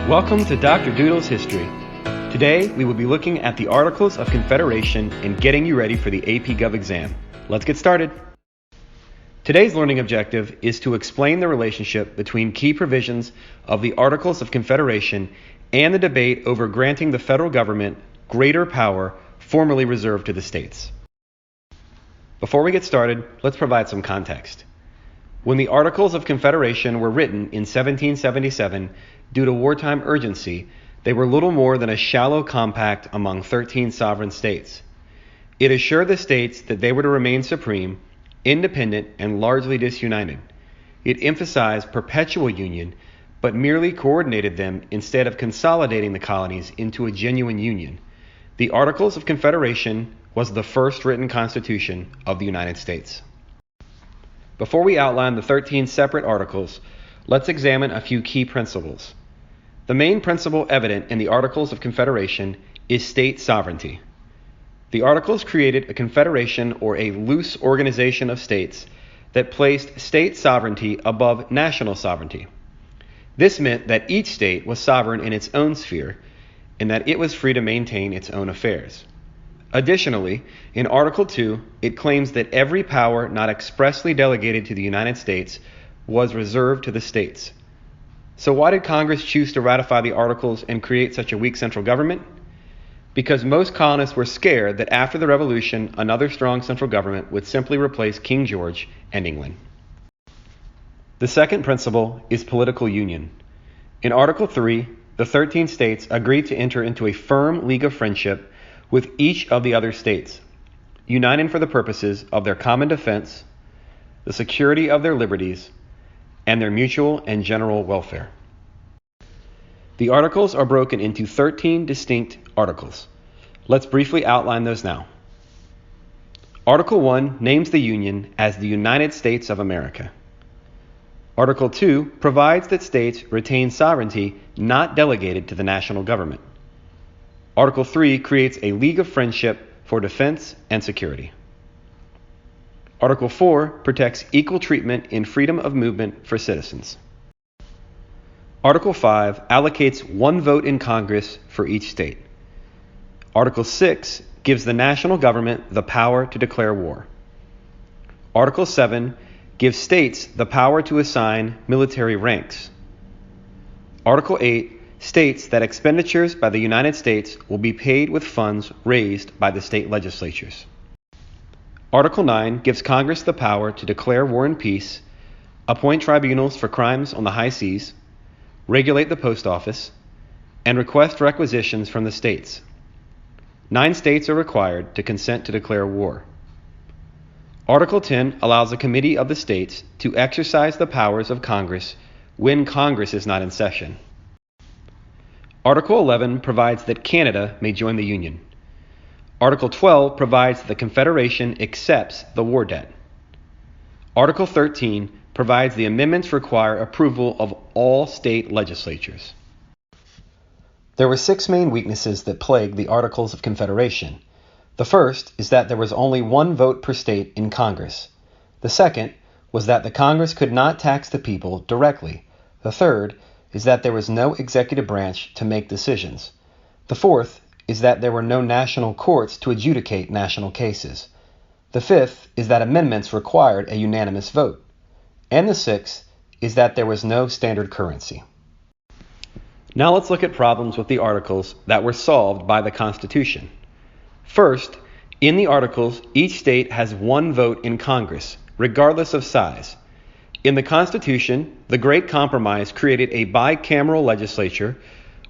Welcome to Dr. Doodle's History. Today, we will be looking at the Articles of Confederation and getting you ready for the AP Gov exam. Let's get started. Today's learning objective is to explain the relationship between key provisions of the Articles of Confederation and the debate over granting the federal government greater power formerly reserved to the states. Before we get started, let's provide some context. When the Articles of Confederation were written in 1777, due to wartime urgency, they were little more than a shallow compact among 13 sovereign states. It assured the states that they were to remain supreme, independent, and largely disunited. It emphasized perpetual union, but merely coordinated them instead of consolidating the colonies into a genuine union. The Articles of Confederation was the first written constitution of the United States. Before we outline the 13 separate articles, let's examine a few key principles. The main principle evident in the Articles of Confederation is state sovereignty. The Articles created a confederation or a loose organization of states that placed state sovereignty above national sovereignty. This meant that each state was sovereign in its own sphere and that it was free to maintain its own affairs. Additionally, in Article 2, it claims that every power not expressly delegated to the United States was reserved to the states. So why did Congress choose to ratify the Articles and create such a weak central government? Because most colonists were scared that after the Revolution, another strong central government would simply replace King George and England. The second principle is political union. In Article 3, the 13 states agreed to enter into a firm league of friendship with each of the other states, uniting for the purposes of their common defense, the security of their liberties, and their mutual and general welfare. The Articles are broken into 13 distinct articles. Let's briefly outline those now. Article 1 names the Union as the United States of America. Article 2 provides that states retain sovereignty not delegated to the national government. Article 3 creates a league of friendship for defense and security. Article 4 protects equal treatment in freedom of movement for citizens. Article 5 allocates one vote in Congress for each state. Article 6 gives the national government the power to declare war. Article 7 gives states the power to assign military ranks. Article 8 states that expenditures by the United States will be paid with funds raised by the state legislatures. Article 9 gives Congress the power to declare war and peace, appoint tribunals for crimes on the high seas, regulate the post office, and request requisitions from the states. 9 states are required to consent to declare war. Article 10 allows a committee of the states to exercise the powers of Congress when Congress is not in session. Article 11 provides that Canada may join the Union. Article 12 provides that the Confederation accepts the war debt. Article 13 provides the amendments require approval of all state legislatures. There were 6 main weaknesses that plagued the Articles of Confederation. The first is that there was only one vote per state in Congress. The second was that the Congress could not tax the people directly. The third is that there was no executive branch to make decisions. The fourth is that there were no national courts to adjudicate national cases. The fifth is that amendments required a unanimous vote. And the sixth is that there was no standard currency. Now let's look at problems with the Articles that were solved by the Constitution. First, in the Articles, each state has one vote in Congress, regardless of size. In the Constitution, the Great Compromise created a bicameral legislature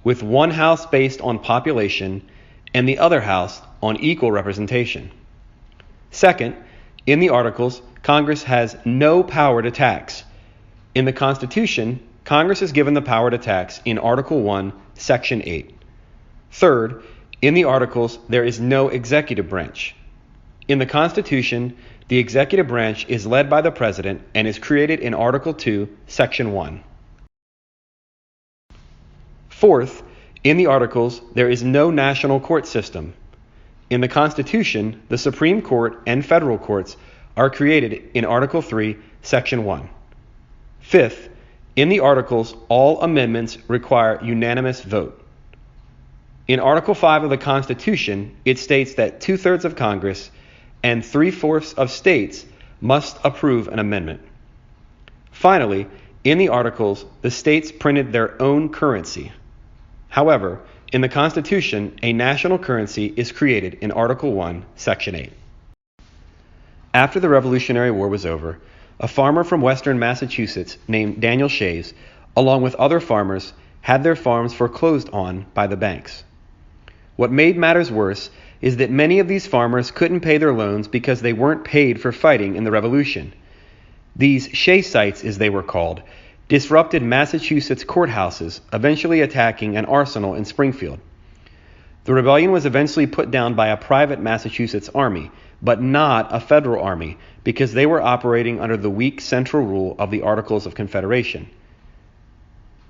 with one house based on population and the other house on equal representation. Second, in the Articles, Congress has no power to tax. In the Constitution, Congress is given the power to tax in Article 1, Section 8. Third, in the Articles, there is no executive branch. In the Constitution, the executive branch is led by the President and is created in Article 2, Section 1. Fourth, in the Articles, there is no national court system. In the Constitution, the Supreme Court and federal courts are created in Article 3, Section 1. Fifth, In the Articles, all amendments require unanimous vote. In Article 5 of the Constitution, it states that 2/3 of Congress and 3/4 of states must approve an amendment. Finally, in the Articles, the states printed their own currency. However, in the Constitution, a national currency is created in Article 1, Section 8. After the Revolutionary War was over, a farmer from western Massachusetts named Daniel Shays, along with other farmers, had their farms foreclosed on by the banks. What made matters worse is that many of these farmers couldn't pay their loans because they weren't paid for fighting in the Revolution. These Shaysites, as they were called, disrupted Massachusetts courthouses, eventually attacking an arsenal in Springfield. The rebellion was eventually put down by a private Massachusetts army, but not a federal army, because they were operating under the weak central rule of the Articles of Confederation.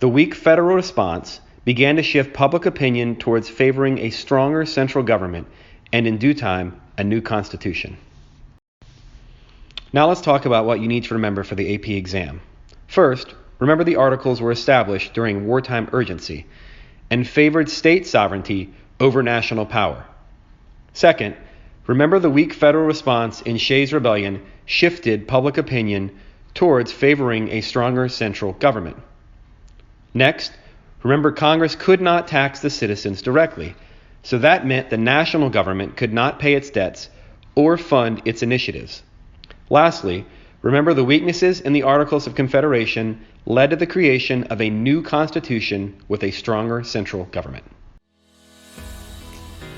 The weak federal response began to shift public opinion towards favoring a stronger central government and, in due time, a new constitution. Now let's talk about what you need to remember for the AP exam. First, remember the Articles were established during wartime urgency and favored state sovereignty over national power. Second, remember the weak federal response in Shays' Rebellion shifted public opinion towards favoring a stronger central government. Next, remember Congress could not tax the citizens directly, so that meant the national government could not pay its debts or fund its initiatives. Lastly, remember the weaknesses in the Articles of Confederation led to the creation of a new constitution with a stronger central government.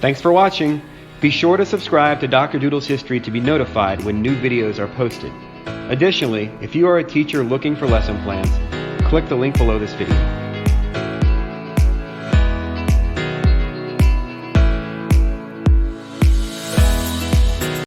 Thanks for watching. Be sure to subscribe to Dr. Doodle's History to be notified when new videos are posted. Additionally, if you are a teacher looking for lesson plans, click the link below this video.